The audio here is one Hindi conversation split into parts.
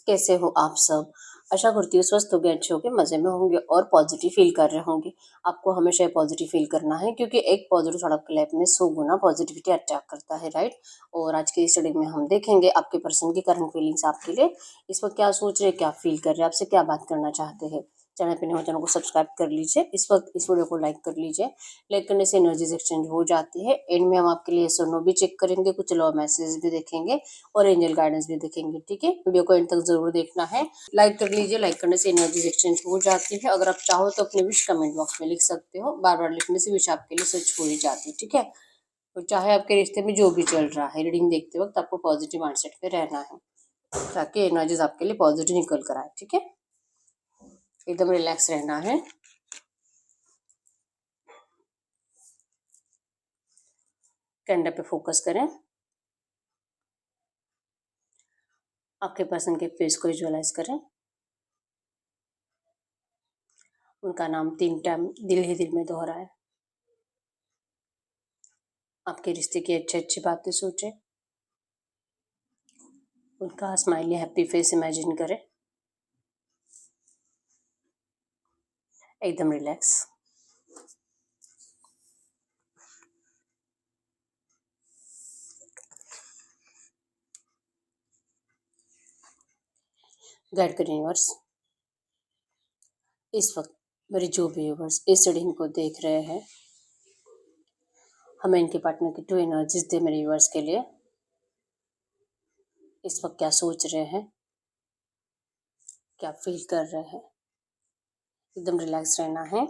कैसे हो आप सब। आशा करती हूँ स्वस्थ होंगे, अच्छे होंगे, मज़े में होंगे और पॉजिटिव फील कर रहे होंगे। आपको हमेशा पॉजिटिव फील करना है क्योंकि एक पॉजिटिव थॉट आपकी लाइफ में 100 गुना पॉजिटिविटी अट्रैक्ट करता है, राइट। और आज की स्टडी में हम देखेंगे आपके पर्सन की करंट फीलिंग्स आपके लिए, इस वक्त क्या सोच रहे हैं, क्या फील कर रहे हैं, आपसे क्या बात करना चाहते हैं। चैनल पे नए हो चैनल को सब्सक्राइब कर लीजिए, इस वक्त इस वीडियो को लाइक कर लीजिए। लाइक करने से एनर्जीज एक्सचेंज हो जाती है। एंड में हम आपके लिए यस और नो भी चेक करेंगे, कुछ लॉ मैसेज भी देखेंगे और एंजल गाइडेंस भी देखेंगे, ठीक है। वीडियो को एंड तक जरूर देखना है। लाइक कर लीजिए, लाइक करने से एनर्जी एक्सचेंज हो जाती है। अगर आप चाहो तो अपने विश कमेंट बॉक्स में लिख सकते हो, बार बार लिखने से विश आपके लिए सच हो ही जाती है, ठीक है। तो चाहे आपके रिश्ते में जो भी चल रहा है, रीडिंग देखते वक्त आपको पॉजिटिव माइंडसेट पे रहना है ताकि एनर्जीज आपके लिए पॉजिटिव निकल कर आए, ठीक है। एकदम रिलैक्स रहना है। कैंडल पे फोकस करें, आपके पर्सन के फेस को विजुअलाइज करें। उनका नाम 3 टाइम दिल ही दिल में दोहराए। आपके रिश्ते की अच्छी अच्छी बातें सोचें। उनका स्माइली हैप्पी फेस इमेजिन करें। एकदम रिलैक्स। गाइड करें यूनिवर्स। इस वक्त मेरे जो भी व्यूवर्स इस रीडिंग को देख रहे हैं, हमें इनके पार्टनर की 2 एनर्जीज दे मेरे व्यूवर्स के लिए। इस वक्त क्या सोच रहे हैं, क्या फील कर रहे हैं। एकदम रिलैक्स रहना है।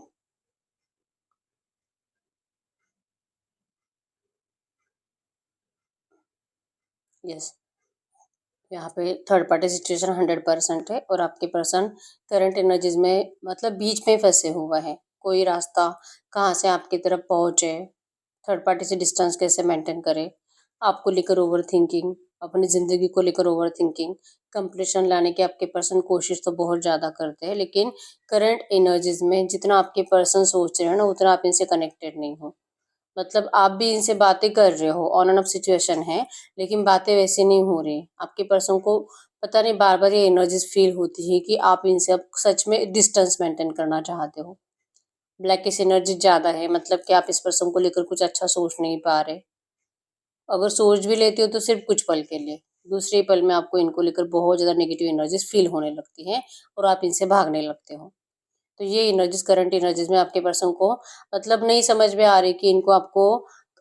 यस, यहाँ पे थर्ड पार्टी सिचुएशन 100% है और आपके पर्सन करंट एनर्जीज में मतलब बीच में फंसे हुआ है। कोई रास्ता कहाँ से आपकी तरफ पहुँचे, थर्ड पार्टी से डिस्टेंस कैसे मेंटेन करे, आपको लेकर ओवर थिंकिंग, अपनी ज़िंदगी को लेकर ओवर थिंकिंग, कंप्लीशन लाने की आपके पर्सन कोशिश तो बहुत ज़्यादा करते हैं, लेकिन करंट एनर्जीज में जितना आपके पर्सन सोच रहे हैं ना, उतना आप इनसे कनेक्टेड नहीं हो। मतलब आप भी इनसे बातें कर रहे हो, ऑन एंड ऑफ सिचुएशन है, लेकिन बातें वैसे नहीं हो रही। आपके पर्सन को पता नहीं बार बार ये एनर्जीज फील होती है कि आप इनसे अब सच में डिस्टेंस मेंटेन करना चाहते हो। ब्लैक किस एनर्जी ज़्यादा है, मतलब कि आप इस पर्सन को लेकर कुछ अच्छा सोच नहीं पा रहे। अगर सोच भी लेते हो तो सिर्फ कुछ पल के लिए, दूसरे पल में आपको इनको लेकर बहुत ज़्यादा नेगेटिव एनर्जीज फील होने लगती हैं और आप इनसे भागने लगते हो। तो ये एनर्जीज करंट एनर्जीज में आपके पर्सन को मतलब नहीं समझ में आ रही कि इनको आपको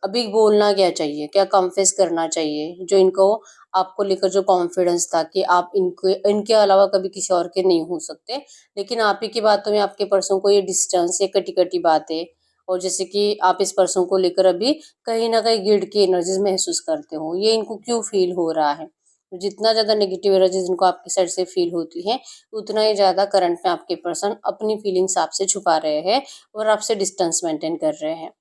अभी बोलना क्या चाहिए, क्या कन्फेस करना चाहिए, जो इनको आपको लेकर जो कॉन्फिडेंस था कि आप इनके इनके अलावा कभी किसी और के नहीं हो सकते, लेकिन आप ही की बातों में आपके पर्सन को ये डिस्टेंस, ये कटी कटी बातें, और जैसे कि आप इस पर्सन को लेकर अभी कहीं ना कहीं गिल्ट की एनर्जीज महसूस करते हो। ये इनको क्यों फील हो रहा है, जितना ज़्यादा नेगेटिव एनर्जीज इनको आपकी साइड से फील होती है, उतना ही ज़्यादा करंट में आपके पर्सन अपनी फीलिंग्स आपसे छुपा रहे हैं और आपसे डिस्टेंस मेंटेन कर रहे हैं।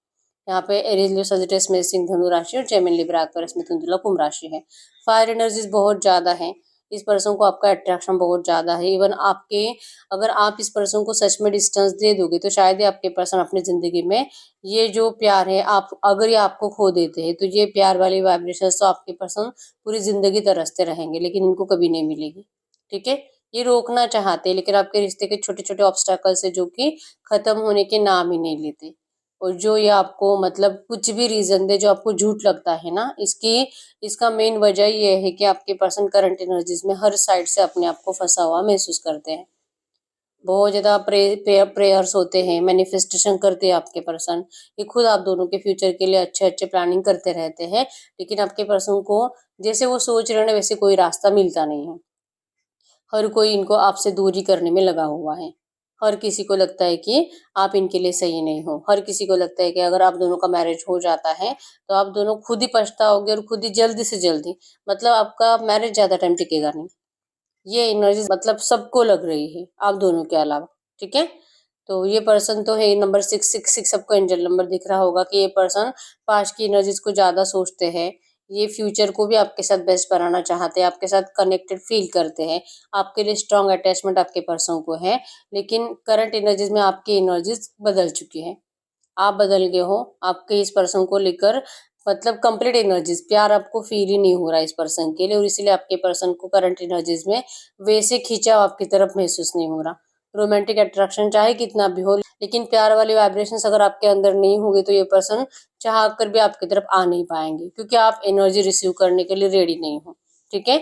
यहाँ पे एरीज लियो सजिटेस में सिंह धनु राशि और जेमिनी लिब्रा एक्वेरियस में तुला कुंभ राशि है। फायर एनर्जीज बहुत ज़्यादा है। इस पर्सन को आपका अट्रैक्शन बहुत ज़्यादा है। इवन आपके, अगर आप इस पर्सन को सच में डिस्टेंस दे दोगे तो शायद ही आपके पर्सन अपनी ज़िंदगी में ये जो प्यार है, आप अगर ये आपको खो देते हैं तो ये प्यार वाली वाइब्रेशन तो आपके पर्सन पूरी ज़िंदगी तरसते रहेंगे, लेकिन इनको कभी नहीं मिलेगी, ठीक है। ये रोकना चाहते हैं, लेकिन आपके रिश्ते के छोटे छोटे ऑब्स्टेकल्स है जो कि खत्म होने के नाम ही नहीं लेते। और जो ये आपको मतलब कुछ भी रीजन दे जो आपको झूठ लगता है ना, इसकी इसका मेन वजह ये है कि आपके पर्सन करंट एनर्जीज में हर साइड से अपने आप को फंसा हुआ महसूस करते हैं। बहुत ज्यादा प्रेयर्स होते हैं, मैनिफेस्टेशन करते हैं आपके पर्सन। ये खुद आप दोनों के फ्यूचर के लिए अच्छे अच्छे प्लानिंग करते रहते हैं, लेकिन आपके पर्सन को जैसे वो सोच रहे हैं वैसे कोई रास्ता मिलता नहीं है। हर कोई इनको आपसे दूरी करने में लगा हुआ है। हर किसी को लगता है कि आप इनके लिए सही नहीं हो। हर किसी को लगता है कि अगर आप दोनों का मैरिज हो जाता है तो आप दोनों खुद ही पछताओगे और खुद ही जल्दी से जल्दी, मतलब आपका मैरिज ज़्यादा टाइम टिकेगा नहीं। ये एनर्जी मतलब सबको लग रही है, आप दोनों के अलावा, ठीक है। तो ये पर्सन तो है नंबर 666, सबको एंजल नंबर दिख रहा होगा कि ये पर्सन पास्ट की एनर्जीज को ज़्यादा सोचते हैं। ये फ्यूचर को भी आपके साथ बेस्ट बनाना चाहते हैं, आपके साथ कनेक्टेड फील करते हैं, आपके लिए स्ट्रॉन्ग अटैचमेंट आपके पर्सन को है। लेकिन करंट एनर्जीज में आपकी एनर्जीज बदल चुकी है, आप बदल गए हो। आपके इस पर्सन को लेकर मतलब कंप्लीट एनर्जीज, प्यार आपको फील ही नहीं हो रहा है इस पर्सन के लिए, और इसीलिए आपके पर्सन को करंट एनर्जीज में वैसे खींचाव आपकी तरफ महसूस नहीं हो रहा। रोमांटिक अट्रैक्शन चाहे कितना भी हो, लेकिन प्यार वाले वाइब्रेशंस अगर आपके अंदर नहीं होंगे तो ये पर्सन चाह कर भी आपकी तरफ आ नहीं पाएंगे, क्योंकि आप एनर्जी रिसीव करने के लिए रेडी नहीं हो। ठीक है,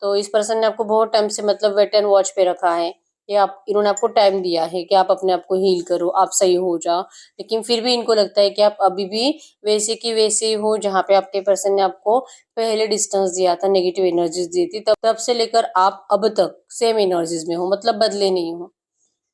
तो इस पर्सन ने आपको बहुत टाइम से मतलब वेट एंड वॉच पे रखा है। ये आप इन्होंने आपको टाइम दिया है कि आप अपने आप को हील करो, आप सही हो जाओ, लेकिन फिर भी इनको लगता है कि आप अभी भी वैसे की वैसे ही हो जहाँ पे आपके पर्सन ने आपको पहले डिस्टेंस दिया था, नेगेटिव एनर्जीज दी थी, तब से लेकर आप अब तक सेम एनर्जीज में हो, मतलब बदले नहीं हो।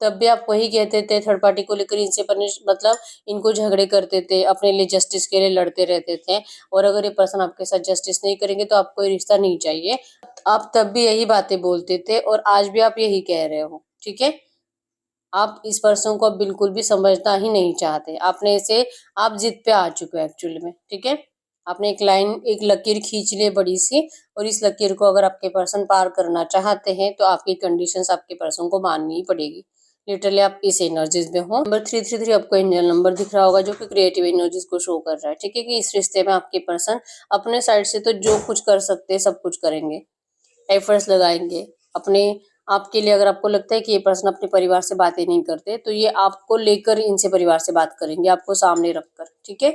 तब भी आप वही कहते थे, थर्ड पार्टी को लेकर इनसे पनिश मतलब इनको झगड़े करते थे, अपने लिए जस्टिस के लिए लड़ते रहते थे, और अगर ये पर्सन आपके साथ जस्टिस नहीं करेंगे तो आपको ये रिश्ता नहीं चाहिए। आप तब भी यही बातें बोलते थे और आज भी आप यही कह रहे हो। ठीक है, आप इस पर्सन को अब बिल्कुल भी समझना ही नहीं चाहते, आपने इसे आप जिद पे आ चुके हो एक्चुअली में। ठीक है, आपने एक लाइन, एक लकीर खींच ली है बड़ी सी, और इस लकीर को अगर आपके पर्सन पार करना चाहते हैं तो आपकी कंडीशंस आपके पर्सन को माननी ही पड़ेगी। लिटरली आप इस एनर्जीज में हो। नंबर 333 आपको एंजल नंबर दिख रहा होगा, जो कि क्रिएटिव एनर्जीज को शो कर रहा है। ठीक है, कि इस रिश्ते में आपके पर्सन अपने साइड से तो जो कुछ कर सकते हैं सब कुछ करेंगे, एफर्ट्स लगाएंगे अपने आपके लिए। अगर आपको लगता है कि ये पर्सन अपने परिवार से बातें नहीं करते, तो ये आपको लेकर इनसे परिवार से बात करेंगे, आपको सामने रखकर। ठीक है,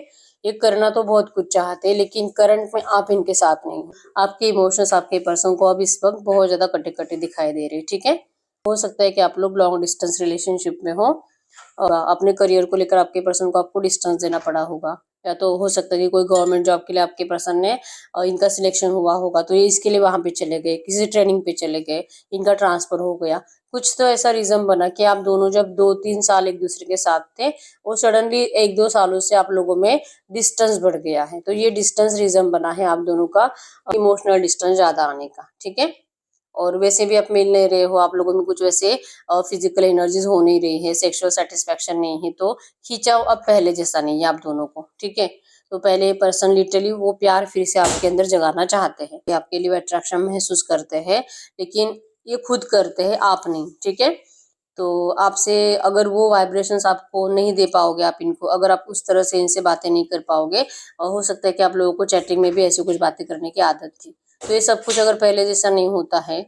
ये करना तो बहुत कुछ चाहते हैं, लेकिन करंट में आप इनके साथ नहीं हो। आपके इमोशंस आपके पर्सन को अब इस वक्त बहुत ज्यादा कटे कटे दिखाई दे रहे हैं। ठीक है, हो सकता है कि आप लोग लॉन्ग डिस्टेंस रिलेशनशिप में हो, अपने करियर को लेकर आपके पर्सन को आपको डिस्टेंस देना पड़ा होगा, या तो हो सकता है कि कोई गवर्नमेंट जॉब के लिए आपके पर्सन ने इनका सिलेक्शन हुआ होगा तो ये इसके लिए वहां पे चले गए, किसी ट्रेनिंग पे चले गए, इनका ट्रांसफर हो गया। कुछ तो ऐसा रीजन बना कि आप दोनों जब 2-3 साल एक दूसरे के साथ थे, और सडनली 1-2 सालों से आप लोगों में डिस्टेंस बढ़ गया है, तो ये डिस्टेंस रीजन बना है आप दोनों का इमोशनल डिस्टेंस ज्यादा आने का। ठीक है, और वैसे भी आप मिल नहीं रहे हो, आप लोगों में कुछ वैसे फिजिकल एनर्जीज हो नहीं रही है, सेक्सुअल सेटिस्फेक्शन नहीं है, तो खिंचाव अब पहले जैसा नहीं है आप दोनों को। ठीक है, तो पहले पर्सन लिटरली वो प्यार फिर से आपके अंदर जगाना चाहते हैं, कि आपके लिए अट्रैक्शन महसूस करते हैं, लेकिन ये खुद करते हैं, आप नहीं। ठीक है, तो आपसे अगर वो वाइब्रेशंस आपको नहीं दे पाओगे, आप इनको अगर आप उस तरह से इनसे बातें नहीं कर पाओगे, और हो सकता है कि आप लोगों को चैटिंग में भी ऐसी कुछ बातें करने की आदत थी, तो ये सब कुछ अगर पहले जैसा नहीं होता है,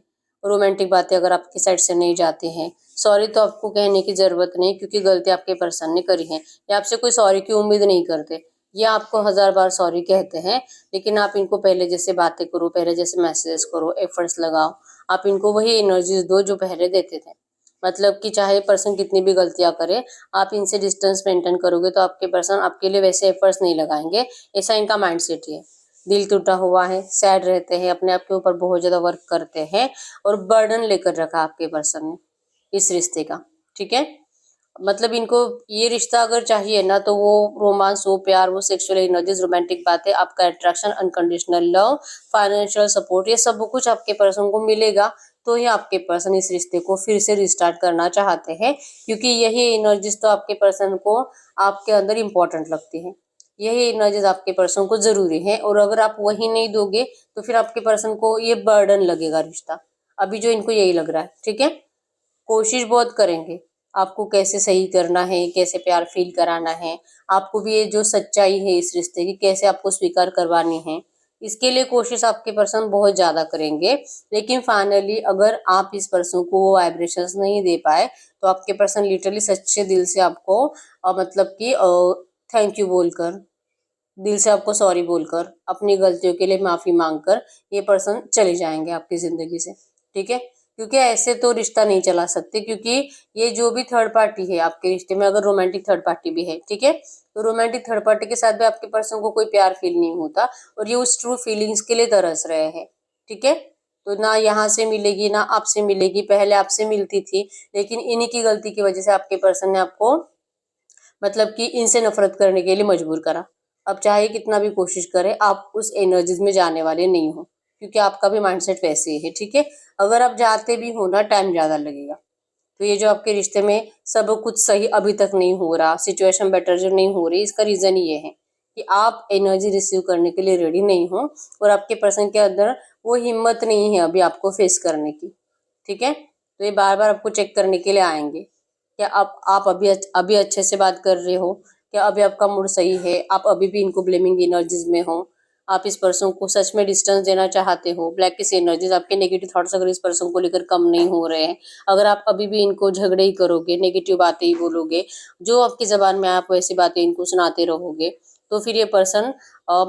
रोमांटिक बातें अगर आपकी साइड से नहीं जाती हैं, सॉरी तो आपको कहने की जरूरत नहीं, क्योंकि गलती आपके पर्सन ने करी है, या आपसे कोई सॉरी की उम्मीद नहीं करते, ये आपको 1000 बार सॉरी कहते हैं, लेकिन आप इनको पहले जैसे बातें करो, पहले जैसे मैसेज करो, एफर्ट्स लगाओ, आप इनको वही एनर्जीज दो जो पहले देते थे। मतलब कि चाहे पर्सन कितनी भी गलतियां करे, आप इनसे डिस्टेंस मेंटेन करोगे तो आपके पर्सन आपके लिए वैसे एफर्ट्स नहीं लगाएंगे, ऐसा इनका माइंडसेट है। दिल टूटा हुआ है, सैड रहते हैं, अपने आप के ऊपर बहुत ज्यादा वर्क करते हैं, और बर्डन लेकर रखा आपके पर्सन ने इस रिश्ते का। ठीक है, मतलब इनको ये रिश्ता अगर चाहिए ना, तो वो रोमांस, वो प्यार, वो सेक्सुअल एनर्जीज, रोमांटिक बातें, आपका attraction, unconditional love, financial support, ये सब कुछ आपके पर्सन को मिलेगा, तो ही आपके पर्सन इस रिश्ते को फिर से रिस्टार्ट करना चाहते हैं, क्योंकि यही एनर्जीज तो आपके पर्सन को आपके अंदर इम्पोर्टेंट लगती है, यही एनर्जीज आपके पर्सन को जरूरी है, और अगर आप वही नहीं दोगे तो फिर आपके पर्सन को ये बर्डन लगेगा रिश्ता, अभी जो इनको यही लग रहा है। ठीक है, कोशिश बहुत करेंगे आपको कैसे सही करना है, कैसे प्यार फील कराना है, आपको भी ये जो सच्चाई है इस रिश्ते की कैसे आपको स्वीकार करवानी है, इसके लिए कोशिश आपके पर्सन बहुत ज्यादा करेंगे। लेकिन फाइनली अगर आप इस पर्सन को वो वाइब्रेशंस नहीं दे पाए, तो आपके पर्सन लिटरली सच्चे दिल से आपको मतलब कि थैंक यू बोलकर, दिल से आपको सॉरी बोलकर, अपनी गलतियों के लिए माफी मांगकर ये पर्सन चले जाएंगे आपकी जिंदगी से। ठीक है, क्योंकि ऐसे तो रिश्ता नहीं चला सकते, क्योंकि ये जो भी थर्ड पार्टी है आपके रिश्ते में, अगर रोमांटिक थर्ड पार्टी भी है, ठीक है, तो रोमांटिक थर्ड पार्टी के साथ भी आपके पर्सन को कोई प्यार फील नहीं होता, और ये उस ट्रू फीलिंग्स के लिए तरस रहे हैं। ठीक है, तो ना यहाँ से मिलेगी ना आपसे मिलेगी, पहले आपसे मिलती थी, लेकिन इन्हीं की गलती की वजह से आपके पर्सन ने आपको मतलब कि इनसे नफरत करने के लिए मजबूर करा। अब चाहे कितना भी कोशिश करें, आप उस एनर्जीज में जाने वाले नहीं हो, क्योंकि आपका भी माइंडसेट वैसे ही है। ठीक है, अगर आप जाते भी हो ना, टाइम ज्यादा लगेगा। तो ये जो आपके रिश्ते में सब कुछ सही अभी तक नहीं हो रहा, सिचुएशन बेटर जो नहीं हो रही, इसका रीजन ये है कि आप एनर्जी रिसीव करने के लिए रेडी नहीं हो, और आपके पर्सन के अंदर वो हिम्मत नहीं है अभी आपको फेस करने की। ठीक है, तो ये बार बार आपको चेक करने के लिए आएंगे, क्या आप अभी अच्छे से बात कर रहे हो, क्या अभी आपका मूड सही है, आप अभी भी इनको ब्लेमिंग एनर्जीज में हो, आप इस पर्सन को सच में डिस्टेंस देना चाहते हो। ब्लैक किस एनर्जीज, आपके नेगेटिव थॉट्स अगर इस पर्सन को लेकर कम नहीं हो रहे हैं, अगर आप अभी भी इनको झगड़े ही करोगे, नेगेटिव बातें ही बोलोगे, जो आपकी जबान में आप वैसी बातें इनको सुनाते रहोगे, तो फिर ये पर्सन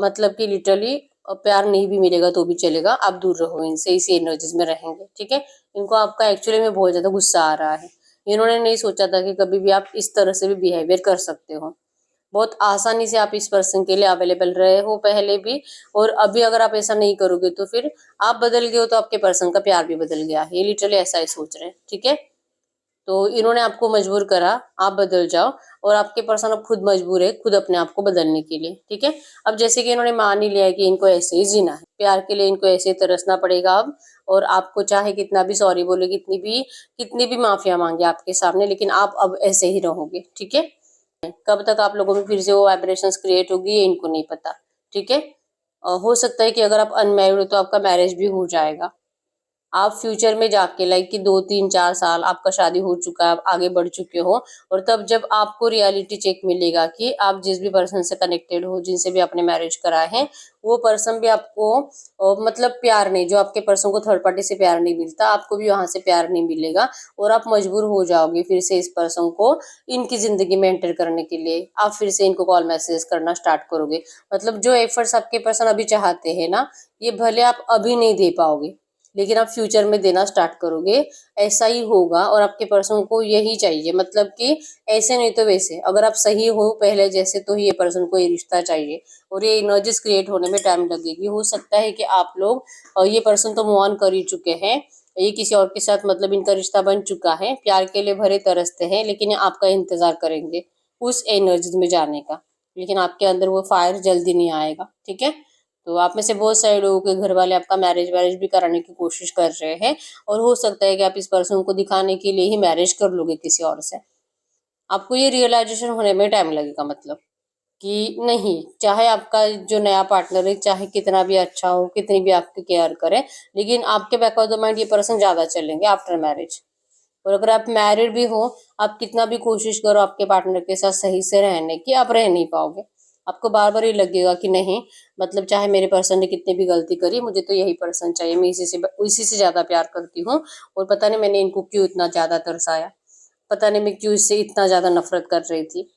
मतलब कि लिटरली प्यार नहीं भी मिलेगा तो भी चलेगा, आप दूर रहो इनसे, इसी एनर्जीज में रहेंगे। ठीक है, इनको आपका एक्चुअली में बहुत ज्यादा गुस्सा आ रहा है। इन्होंने नहीं सोचा था कि कभी भी आप इस तरह से भी बिहेवियर कर सकते हो। बहुत आसानी से आप इस पर्सन के लिए अवेलेबल रहे हो पहले भी, और अभी अगर आप ऐसा नहीं करोगे तो फिर आप बदल गए हो तो आपके पर्सन का प्यार भी बदल गया। ये लिटरली ऐसा ही सोच रहे हैं। ठीक है, तो इन्होंने आपको मजबूर करा, आप बदल जाओ, और आपके पर्सन अब खुद मजबूर है खुद अपने आप को बदलने के लिए। ठीक है, अब जैसे कि इन्होंने मान ही लिया है कि इनको ऐसे ही जीना है, प्यार के लिए इनको ऐसे ही तरसना पड़ेगा अब। और आपको चाहे कितना भी सॉरी बोले, कितनी भी माफिया मांगे आपके सामने, लेकिन आप अब ऐसे ही रहोगे। ठीक है, कब तक आप लोगों में फिर से वो वाइब्रेशंस क्रिएट होगी ये इनको नहीं पता। ठीक है, हो सकता है कि अगर आप अनमैरिड हो तो आपका मैरिज भी हो जाएगा। आप फ्यूचर में जाके लाइक कि 2 3 4 साल आपका शादी हो चुका है, आप आगे बढ़ चुके हो, और तब जब आपको रियलिटी चेक मिलेगा कि आप जिस भी पर्सन से कनेक्टेड हो, जिनसे भी आपने मैरिज करा है, वो पर्सन भी आपको मतलब प्यार नहीं, जो आपके पर्सन को थर्ड पार्टी से प्यार नहीं मिलता, आपको भी वहां से प्यार नहीं मिलेगा, और आप मजबूर हो जाओगे फिर से इस पर्सन को इनकी जिंदगी में एंटर करने के लिए। आप फिर से इनको कॉल मैसेज करना स्टार्ट करोगे। मतलब जो एफर्ट्स आपके पर्सन अभी चाहते हैं ना, ये भले आप अभी नहीं दे पाओगे, लेकिन आप फ्यूचर में देना स्टार्ट करोगे। ऐसा ही होगा, और आपके पर्सन को यही चाहिए, मतलब कि ऐसे नहीं तो वैसे, अगर आप सही हो पहले जैसे तो ही ये पर्सन को ये रिश्ता चाहिए, और ये एनर्जीज क्रिएट होने में टाइम लगेगी। हो सकता है कि आप लोग और ये पर्सन तो मूव ऑन कर ही चुके हैं, ये किसी और के साथ मतलब इनका रिश्ता बन चुका है, प्यार के लिए भरे तरसते हैं, लेकिन ये आपका इंतजार करेंगे उस एनर्जीज में जाने का, लेकिन आपके अंदर वो फायर जल्दी नहीं आएगा। ठीक है, तो आप में से बहुत सारे लोगों के घर वाले आपका मैरिज वैरिज भी कराने की कोशिश कर रहे हैं, और हो सकता है कि आप इस पर्सन को दिखाने के लिए ही मैरिज कर लोगे किसी और से। आपको ये रियलाइजेशन होने में टाइम लगेगा, मतलब कि नहीं, चाहे आपका जो नया पार्टनर है चाहे कितना भी अच्छा हो, कितनी भी आपकी केयर करे, लेकिन आपके बैक ऑफ द माइंड ये पर्सन ज्यादा चलेंगे आफ्टर मैरिज। और अगर आप मैरिड भी हो, आप कितना भी कोशिश करो आपके पार्टनर के साथ सही से रहने की, आप रह नहीं पाओगे। आपको बार बार ये लगेगा कि नहीं, मतलब चाहे मेरे पर्सन ने कितनी भी गलती करी, मुझे तो यही पर्सन चाहिए, मैं इसी से ज्यादा प्यार करती हूँ, और पता नहीं मैंने इनको क्यों इतना ज्यादा तरसाया, पता नहीं मैं क्यों इससे इतना ज्यादा नफरत कर रही थी।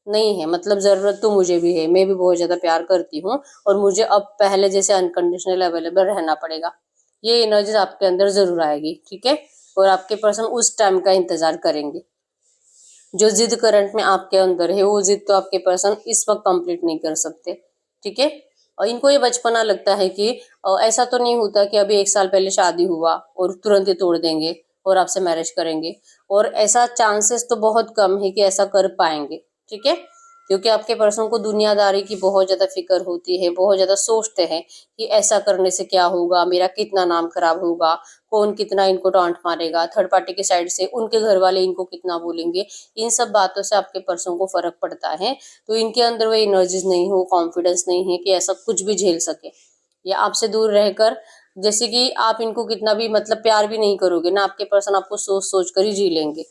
नहीं है, मतलब जरूरत तो मुझे भी है, मैं भी बहुत ज्यादा प्यार करती हूँ, और मुझे अब पहले जैसे अनकंडीशनल अवेलेबल रहना पड़ेगा। ये एनर्जीज आपके अंदर जरूर आएगी। ठीक है, और आपके पर्सन उस टाइम का इंतजार करेंगे। जो जिद करंट में आपके अंदर है, वो जिद तो आपके पर्सन इस वक्त कंप्लीट नहीं कर सकते। ठीक है, और इनको ये बचपना लगता है कि ऐसा तो नहीं होता कि अभी 1 साल पहले शादी हुआ और तुरंत ही तोड़ देंगे और आपसे मैरिज करेंगे, और ऐसा चांसेस तो बहुत कम है कि ऐसा कर पाएंगे। ठीक है, क्योंकि आपके पर्सन को दुनियादारी की बहुत ज्यादा फिक्र होती है, बहुत ज्यादा सोचते हैं कि ऐसा करने से क्या होगा, मेरा कितना नाम खराब होगा, कौन कितना इनको डांट मारेगा, थर्ड पार्टी के साइड से उनके घर वाले इनको कितना बोलेंगे, इन सब बातों से आपके पर्सन को फर्क पड़ता है। तो इनके अंदर वो एनर्जीज नहीं हो, कॉन्फिडेंस नहीं है कि ऐसा कुछ भी झेल सके, या आपसे दूर रहकर, जैसे कि आप इनको कितना भी मतलब प्यार भी नहीं करोगे ना, आपके पर्सन आपको सोच सोच कर ही जी लेंगे।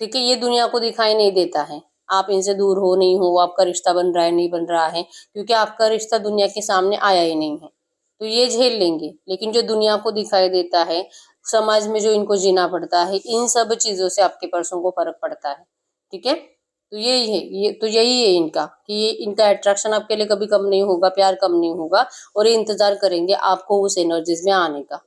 ठीक है, ये दुनिया को दिखाई नहीं देता है, आप इनसे दूर हो नहीं हो, आपका रिश्ता बन रहा है नहीं बन रहा है, क्योंकि आपका रिश्ता दुनिया के सामने आया ही नहीं है, तो ये झेल लेंगे। लेकिन जो दुनिया को दिखाई देता है, समाज में जो इनको जीना पड़ता है, इन सब चीजों से आपके पर्सन को फर्क पड़ता है। ठीक है, तो यही है, यही है इनका, कि ये इनका अट्रैक्शन आपके लिए कभी कम नहीं होगा, प्यार कम नहीं होगा, और ये इंतजार करेंगे आपको उस एनर्जीज में आने का।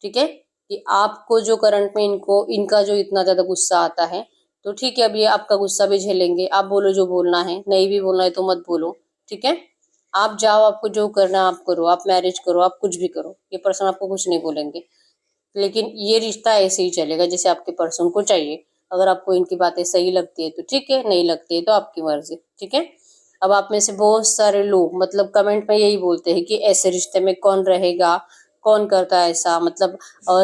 ठीक है, कि आपको जो करंट में इनका जो इतना ज्यादा गुस्सा आता है, तो ठीक है, अब ये आपका गुस्सा भी झेलेंगे, आप बोलो जो बोलना है, नहीं भी बोलना है तो मत बोलो। ठीक है, आप जाओ, आपको जो करना है आप करो, आप मैरिज करो, आप कुछ भी करो, ये पर्सन आपको कुछ नहीं बोलेंगे, लेकिन ये रिश्ता ऐसे ही चलेगा जैसे आपके पर्सन को चाहिए। अगर आपको इनकी बातें सही लगती है तो ठीक है, नहीं लगती है तो आपकी मर्जी। ठीक है, अब आप में से बहुत सारे लोग मतलब कमेंट में यही बोलते हैं कि ऐसे रिश्ते में कौन रहेगा, कौन करता है ऐसा, मतलब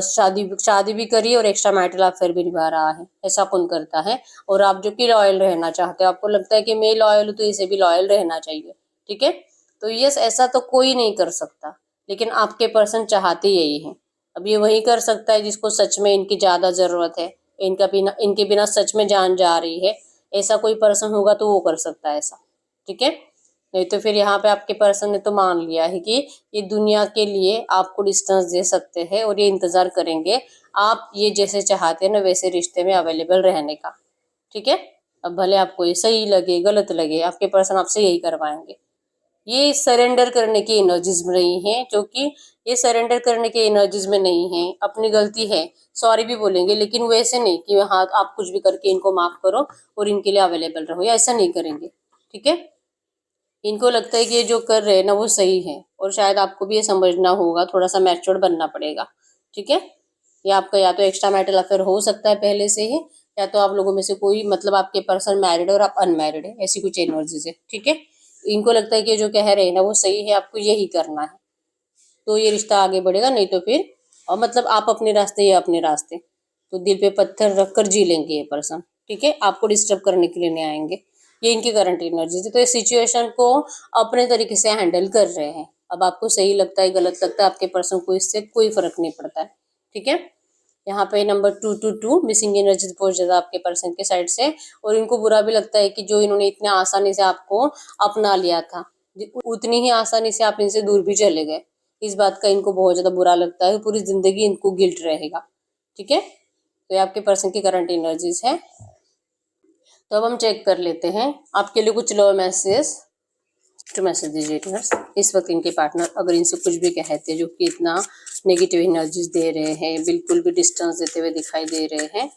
शादी शादी भी करी और एक्स्ट्रा मैरिटल अफेयर भी निभा रहा है, ऐसा कौन करता है। और आप जो कि लॉयल रहना चाहते हो, आपको लगता है कि मैं लॉयल हूँ तो इसे भी लॉयल रहना चाहिए। ठीक है, तो यस, ऐसा तो कोई नहीं कर सकता, लेकिन आपके पर्सन चाहते यही है। अब ये वही कर सकता है जिसको सच में इनकी ज्यादा जरूरत है, इनके बिना सच में जान जा रही है, ऐसा कोई पर्सन होगा तो वो कर सकता है ऐसा, ठीक है। नहीं तो फिर यहाँ पे आपके पर्सन ने तो मान लिया है कि ये दुनिया के लिए आपको डिस्टेंस दे सकते हैं और ये इंतजार करेंगे आप ये जैसे चाहते हैं ना वैसे रिश्ते में अवेलेबल रहने का, ठीक है। अब भले आपको ये सही लगे गलत लगे, आपके पर्सन आपसे यही करवाएंगे। ये सरेंडर करने की एनर्जीज में नहीं है, क्योंकि ये सरेंडर करने की एनर्जीज में नहीं है। अपनी गलती है, सॉरी भी बोलेंगे, लेकिन वैसे नहीं कि हाँ आप कुछ भी करके इनको माफ करो और इनके लिए अवेलेबल रहो, या ऐसा नहीं करेंगे, ठीक है। इनको लगता है कि ये जो कर रहे हैं ना वो सही है, और शायद आपको भी ये समझना होगा, थोड़ा सा मैच्योर बनना पड़ेगा, ठीक है। या आपका या तो एक्स्ट्रा मैरिटल अफेयर हो सकता है पहले से ही, या तो आप लोगों में से कोई मतलब आपके पर्सन मैरिड और आप अनमैरिड है, ऐसी कुछ एनर्जीज है, ठीक है। इनको लगता है कि जो कह रहे हैं ना वो सही है, आपको यही करना है, तो ये रिश्ता आगे बढ़ेगा। नहीं तो फिर और मतलब आप अपने रास्ते या अपने रास्ते, तो दिल पे पत्थर रख कर जी लेंगे ये पर्सन, ठीक है। आपको डिस्टर्ब करने के लिए नहीं आएंगे, ये इनकी करंट एनर्जी है। तो इस सिचुएशन को अपने तरीके से हैंडल कर रहे हैं। अब आपको सही लगता है गलत लगता है, आपके पर्सन को इससे कोई फर्क नहीं पड़ता है, ठीक है। यहाँ पे नंबर 222 मिसिंग एनर्जी बहुत ज्यादा आपके पर्सन के साइड से, और इनको बुरा भी लगता है कि जो इन्होंने इतने आसानी से आपको अपना लिया था, उतनी ही आसानी से आप इनसे दूर भी चले गए। इस बात का इनको बहुत ज्यादा बुरा लगता है, पूरी जिंदगी इनको गिल्ट रहेगा, ठीक है। तो ये आपके पर्सन की करंट एनर्जीज है। तो अब हम चेक कर लेते हैं आपके लिए कुछ लो मैसेज, तो मैसेज दीजिए डियर्स। इस वक्त इनके पार्टनर अगर इनसे कुछ भी कहते हैं जो कि इतना नेगेटिव एनर्जीज दे रहे हैं, बिल्कुल भी डिस्टेंस देते हुए दिखाई दे रहे हैं,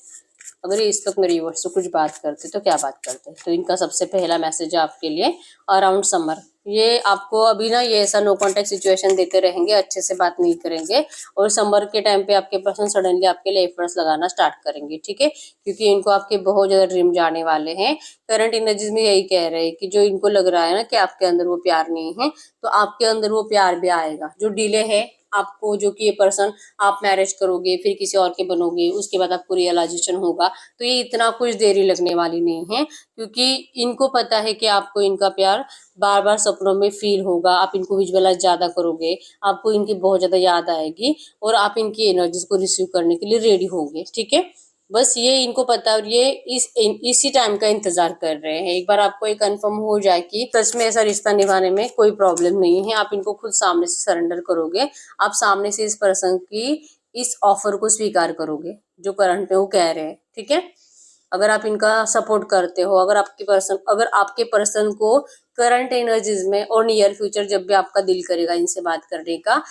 अगर ये इस वक्त मेरे व्यूअर्स से कुछ बात करते तो क्या बात करते। तो इनका सबसे पहला मैसेज है आपके लिए अराउंड समर। ये आपको अभी ना ये ऐसा नो कॉन्टेक्ट सिचुएशन देते रहेंगे, अच्छे से बात नहीं करेंगे, और समर के टाइम पे आपके पर्सन सडनली आपके लिए एफर्ट्स लगाना स्टार्ट करेंगे, ठीक है। क्योंकि इनको आपके बहुत ज्यादा ड्रीम जाने वाले हैं। करंट एनर्जीज में यही कह रहे हैं कि जो इनको लग रहा है ना कि आपके अंदर वो प्यार नहीं है, तो आपके अंदर वो प्यार भी आएगा। जो डिले है आपको, जो कि ये पर्सन आप मैरिज करोगे फिर किसी और के बनोगे उसके बाद आपको रियलाइजेशन होगा, तो ये इतना कुछ देरी लगने वाली नहीं है। क्योंकि इनको पता है कि आपको इनका प्यार बार बार सपनों में फील होगा, आप इनको विजुअलाइज ज्यादा करोगे, आपको इनकी बहुत ज्यादा याद आएगी, और आप इनकी एनर्जीज को रिसीव करने के लिए रेडी होंगे, ठीक है। बस ये इनको पता है, और ये इसी टाइम का इंतजार कर रहे हैं। एक बार आपको ये कंफर्म हो जाए कि सच में ऐसा रिश्ता निभाने में कोई प्रॉब्लम नहीं है, आप इनको खुद सामने से सरेंडर करोगे, आप सामने से इस पर्सन की इस ऑफर को स्वीकार करोगे जो करंट में वो कह रहे हैं, ठीक है। अगर आप इनका सपोर्ट करते हो, अगर आपके पर्सन को करंट एनर्जीज में और नियर फ्यूचर जब भी आपका दिल करेगा इनसे बात करने का,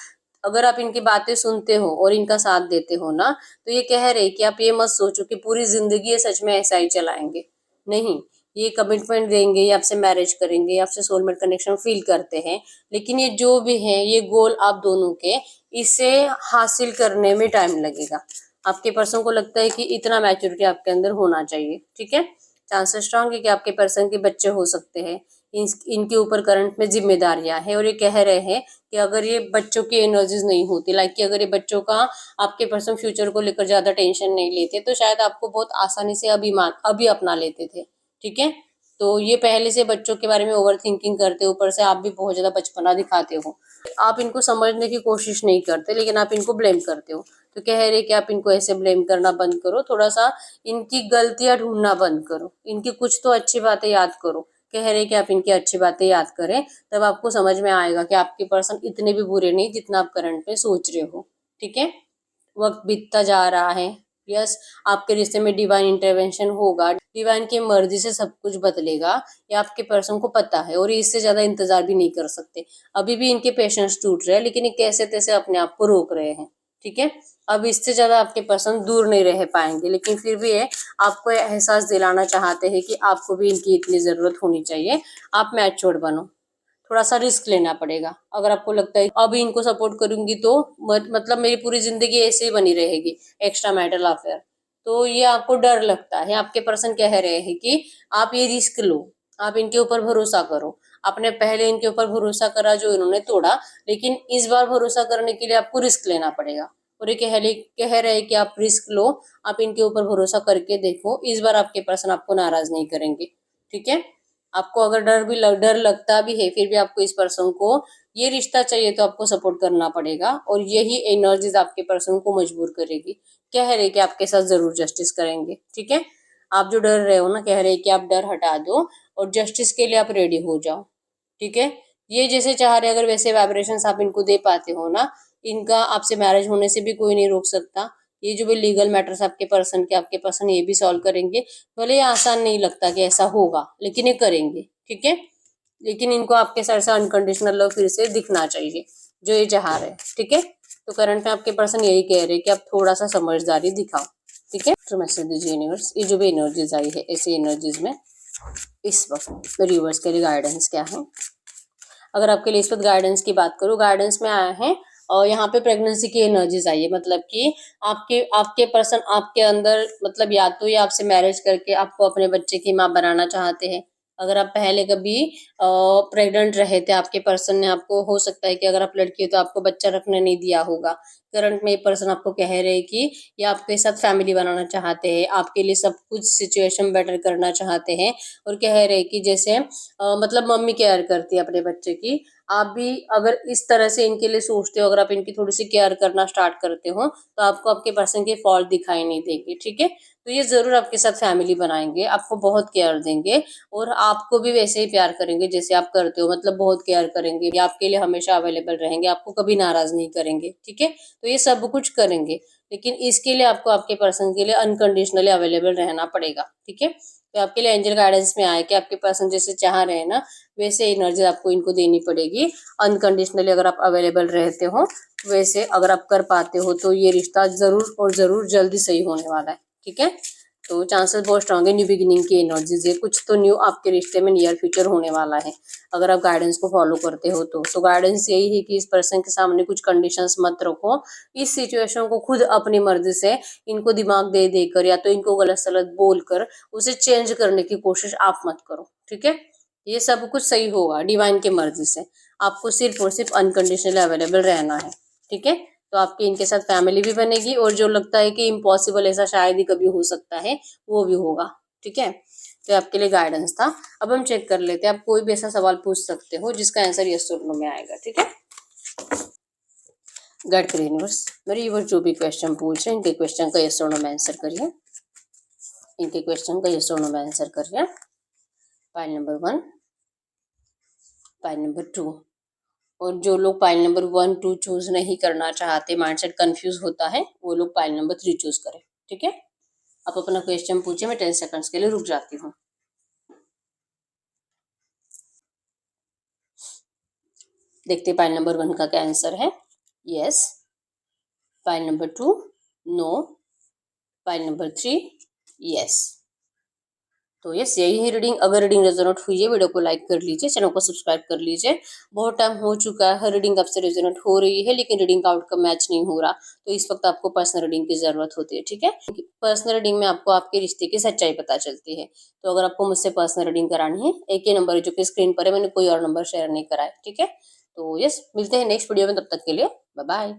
अगर आप इनकी बातें सुनते हो और इनका साथ देते हो ना, तो ये कह रहे कि आप ये मत सोचो कि पूरी जिंदगी ये सच में ऐसा ही चलाएंगे, नहीं। ये कमिटमेंट देंगे, ये आपसे मैरिज करेंगे, आपसे सोलमेट कनेक्शन फील करते हैं, लेकिन ये जो भी है ये गोल आप दोनों के, इसे हासिल करने में टाइम लगेगा। आपके पर्सन को लगता है कि इतना मैच्योरिटी आपके अंदर होना चाहिए, ठीक है। चांसेस स्ट्रांग है कि आपके पर्सन के बच्चे हो सकते हैं। इनके ऊपर करंट में जिम्मेदारियां हैं, और ये कह रहे हैं कि अगर ये बच्चों की एनर्जीज नहीं होती, लाइक कि अगर ये बच्चों का आपके पर्सन फ्यूचर को लेकर ज्यादा टेंशन नहीं लेते, तो शायद आपको बहुत आसानी से अभी अपना लेते थे, ठीक है। तो ये पहले से बच्चों के बारे में ओवर थिंकिंग करते, ऊपर से आप भी बहुत ज्यादा बचपना दिखाते हो। आप इनको समझने की कोशिश नहीं करते, लेकिन आप इनको ब्लेम करते हो। तो कह रहे कि आप इनको ऐसे ब्लेम करना बंद करो, थोड़ा सा इनकी गलतियां ढूंढना बंद करो, इनकी कुछ तो अच्छी बातें याद करो। कह रहे कि आप इनकी अच्छी बातें याद करें, तब आपको समझ में आएगा कि आपके पर्सन इतने भी बुरे नहीं जितना आप करंट में सोच रहे हो, ठीक है। वक्त बीतता जा रहा है, यस, आपके रिश्ते में डिवाइन इंटरवेंशन होगा, डिवाइन की मर्जी से सब कुछ बदलेगा, ये आपके पर्सन को पता है, और ये इससे ज्यादा इंतजार भी नहीं कर सकते। अभी भी इनके पेशेंस टूट रहे हैं, लेकिन ये कैसे तैसे अपने आप को रोक रहे हैं, ठीक है। अब इससे ज्यादा आपके पर्सन दूर नहीं रह पाएंगे, लेकिन फिर भी ये आपको एहसास दिलाना चाहते हैं कि आपको भी इनकी इतनी जरूरत होनी चाहिए, आप मैच्योर बनो, थोड़ा सा रिस्क लेना पड़ेगा। अगर आपको लगता है अभी इनको सपोर्ट करूंगी तो मतलब मेरी पूरी जिंदगी ऐसे ही बनी रहेगी, एक्स्ट्रा मैरिटल अफेयर, तो ये आपको डर लगता है। आपके पर्सन कह रहे हैं कि आप ये रिस्क लो, आप इनके ऊपर भरोसा करो। आपने पहले इनके ऊपर भरोसा करा जो इन्होंने तोड़ा, लेकिन इस बार भरोसा करने के लिए आपको रिस्क लेना पड़ेगा। और ये कह रहे हैं कि आप रिस्क लो, आप इनके ऊपर भरोसा करके देखो, इस बार आपके पर्सन आपको नाराज नहीं करेंगे, ठीक है। आपको अगर डर लगता भी है, फिर भी आपको इस पर्सन को ये रिश्ता चाहिए, तो आपको सपोर्ट करना पड़ेगा, और यही एनर्जीज आपके पर्सन को मजबूर करेगी। कह रहे कि आपके साथ जरूर जस्टिस करेंगे, ठीक है। आप जो डर रहे हो ना, कह रहे हैं कि आप डर हटा दो और जस्टिस के लिए आप रेडी हो जाओ, ठीक है। ये जैसे चाह रहे अगर वैसे वाइब्रेशंस आप इनको दे पाते हो ना, इनका आपसे मैरिज होने से भी कोई नहीं रोक सकता। ये जो भी लीगल मैटर्स आपके पर्सन ये भी सॉल्व करेंगे। भले ये आसान नहीं लगता कि ऐसा होगा, लेकिन ये करेंगे, ठीक है। लेकिन इनको आपके सर से अनकंडीशनल लव फिर से दिखना चाहिए, जो ये चाह रहे हैं, ठीक है। तो करंट में आपके पर्सन यही कह रहे हैं कि आप थोड़ा सा समझदारी दिखाओ, ठीक है। तो मैसेज दीजिए यूनिवर्स, ये जो भी एनर्जीज आई है ऐसी एनर्जीज में इस वक्त रिवर्स के लिए गाइडेंस क्या है। अगर आपके लिए इस वक्त गाइडेंस की बात करूँ, गाइडेंस में आया है और यहाँ पे प्रेगनेंसी की एनर्जीज आई है, मतलब कि आपके आपके पर्सन आपके अंदर, मतलब या तो ये आपसे मैरिज करके आपको अपने बच्चे की माँ बनाना चाहते हैं। अगर आप पहले कभी प्रेग्नेंट रहे थे, आपके पर्सन ने आपको, हो सकता है कि अगर आप लड़की हो तो आपको बच्चा रखने नहीं दिया होगा। करंट में ये पर्सन आपको कह रहे हैं कि ये आपके साथ फैमिली बनाना चाहते हैं, आपके लिए सब कुछ सिचुएशन बेटर करना चाहते हैं और कह रहे हैं कि जैसे मतलब मम्मी केयर करती है अपने बच्चे की, आप भी अगर इस तरह से इनके लिए सोचते हो, अगर आप इनकी थोड़ी सी केयर करना स्टार्ट करते हो तो आपको आपके पर्सन के फॉल्ट दिखाई नहीं देंगे, ठीक है। तो ये जरूर आपके साथ फैमिली बनाएंगे, आपको बहुत केयर देंगे और आपको भी वैसे ही प्यार करेंगे जैसे आप करते हो, मतलब बहुत केयर करेंगे, ये आपके लिए हमेशा अवेलेबल रहेंगे, आपको कभी नाराज नहीं करेंगे, ठीक है। तो ये सब कुछ करेंगे, लेकिन इसके लिए आपको आपके पर्सन के लिए अनकंडीशनली अवेलेबल रहना पड़ेगा, ठीक है। तो आपके लिए एंजल गाइडेंस में आए कि आपके पर्सन जैसे चाह रहे हैं ना, वैसे एनर्जी आपको इनको देनी पड़ेगी अनकंडीशनली। अगर आप अवेलेबल रहते हो, वैसे अगर आप कर पाते हो तो ये रिश्ता जरूर और जरूर जल्दी सही होने वाला है, ठीक है। तो चांसेस बहुत स्ट्रांग है, न्यू बिगिनिंग की एनर्जीज है, कुछ तो न्यू आपके रिश्ते में नियर फ्यूचर होने वाला है अगर आप गाइडेंस को फॉलो करते हो तो गाइडेंस यही है कि इस पर्सन के सामने कुछ कंडीशंस मत रखो। इस सिचुएशन को खुद अपनी मर्जी से इनको दिमाग दे देकर या तो इनको गलत सलत बोलकर उसे चेंज करने की कोशिश आप मत करो, ठीक है। ये सब कुछ सही होगा डिवाइन की मर्जी से, आपको सिर्फ और सिर्फ अनकंडीशनली अवेलेबल रहना है, ठीक है। तो आपकी इनके साथ फैमिली भी बनेगी और जो लगता है कि इम्पॉसिबल ऐसा शायद ही कभी हो सकता है वो भी होगा, ठीक है। तो आपके लिए गाइडेंस था। अब हम चेक कर लेते हैं, आप कोई भी ऐसा सवाल पूछ सकते हो जिसका आंसर यस और नो में आएगा, ठीक है। गाइड करिए यूनिवर्स, मेरे व्यूअर जो भी क्वेश्चन पूछ रहे हैं इनके क्वेश्चन का यस और नो में आंसर करिए, इनके क्वेश्चन का यस और नो में आंसर करिए। Pile number 1, pile number 2। और जो लोग पाइल नंबर 1, 2 चूज नहीं करना चाहते, माइंडसेट कंफ्यूज होता है, वो लोग पाइल नंबर 3 चूज करें, ठीक है। आप अपना क्वेश्चन पूछिए, मैं 10 सेकंड्स के लिए रुक जाती हूँ। देखते पाइल नंबर 1 का क्या आंसर है, yes. Pile number 2 no, pile number 3 yes. तो यस, यही है रीडिंग। अगर रीडिंग रेजोनेट हुई है वीडियो को लाइक कर लीजिए, चैनल को सब्सक्राइब कर लीजिए। बहुत टाइम हो चुका है, हर रीडिंग आपसे रेजोनेट हो रही है लेकिन रीडिंग का आउटकम मैच नहीं हो रहा, तो इस वक्त आपको पर्सनल रीडिंग की जरूरत होती है, ठीक है। पर्सनल रीडिंग में आपको आपके रिश्ते की सच्चाई पता चलती है। तो अगर आपको मुझसे पर्सनल रीडिंग करानी है, एक ही नंबर है जो कि स्क्रीन पर है, मैंने कोई और नंबर शेयर नहीं करा है, ठीक है। तो यस, मिलते हैं नेक्स्ट वीडियो में, तब तक के लिए बाय बाय।